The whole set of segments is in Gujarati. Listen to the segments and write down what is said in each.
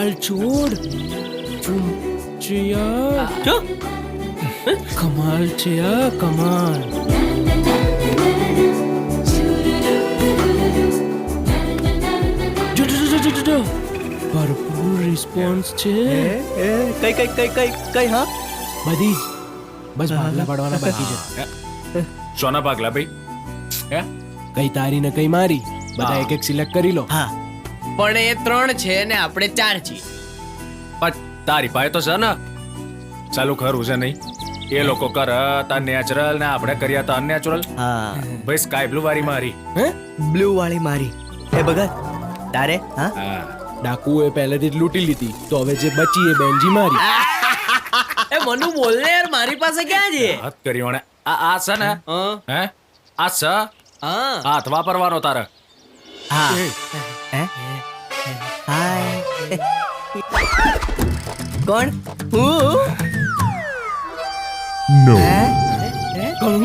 હાલ છોડ ચિયા જો કમાલ છે આ કમાલ જો ભરપૂર રિસ્પોન્સ છે કઈ હા બધી જ બસ ભાગલા પાડવાના બાકી છે સોના ભાગલા ભાઈ હે કઈ તારી ને કઈ મારી બધા એક એક સિલેક્ટ કરી લો હા પણ એ 3 છે ને આપણે 4 છીએ. પણ તારી પાસે તો છે ને ચાલુ ખરું છે નહીં એ લોકો કર તા નેચરલ ને આપણે કર્યા તા અનનેચરલ. હા ભાઈ સ્કાય બ્લુ વાળી મારી. હે બ્લુ વાળી મારી એ ભગત તારે હા હા ડાકુએ પહેલેથી જ લૂંટી લીધી તો હવે જે બચી એ બેનજી મારી એ મનુ બોલ ને યાર, મારી પાસે ક્યાં છે? હાથ કર્યો ને આ છે ને હા હે આ છે હા હાથ વાપરવાનો તારે. હા હે હાય કોણ હું કોણ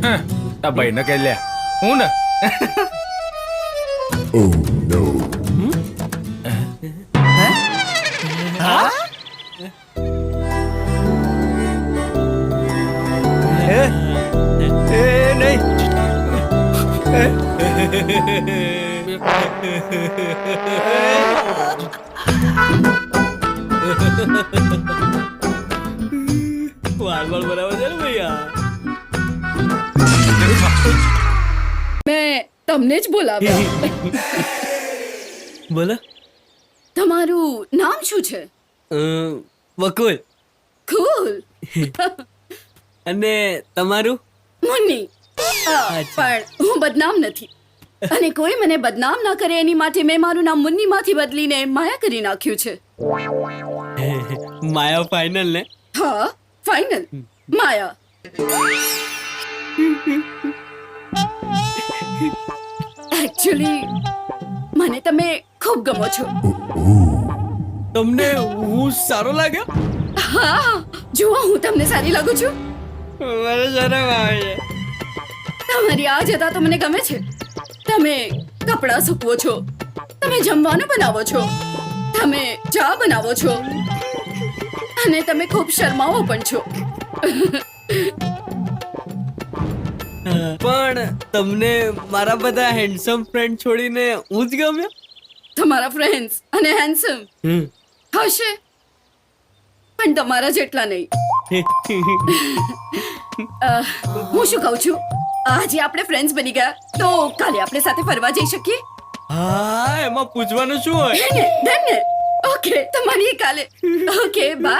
હે, તા ભાઈ ને કહી લે હું ને નહીં વાળ બરાબર છે ને ભૈયા? મેં તમને જ બોલાવ્યા. બોલો. તમારું નામ શું છે? વકુલ. કુલ. અને તમારું? મુન્ની. પણ હું બદનામ નથી અને કોઈ મને બદનામ ના કરે એની માટે મેં મારું નામ મુન્ની માંથી બદલીને માયા કરી નાખ્યું છે. માયા ફાઇનલ ને? હા ફાઇનલ માયા. એકચ્યુઅલી મને તમે ખૂબ ગમો છો. તમને હું સારો લાગ્યો? હા જુઓ હું તમને સારી લાગુ છું. મને શરમ આવે છે. તમારી આ જતા તો મને ગમે છે. તમે કપડાં સૂકવો છો, તમે જમવાનું બનાવો છો, તમે ચા બનાવો છો અને તમે ખૂબ શરમાવો પણ છો. પણ તમને મારા બધા હેન્ડસમ ફ્રેન્ડ છોડીને હું જ ગમ્યો? તમારા ફ્રેન્ડ્સ અને હેન્ડસમ હશે પણ તમારા જેટલા નહીં. હું શું કહું છું, આજે આપણે ફ્રેન્ડ્સ બની ગયા તો કાલે આપણે સાથે ફરવા જઈ શકીએ? હા, એમાં પૂછવાનું શું હોય? ડન ને? ઓકે તો મળીએ કાલે. Okay bye.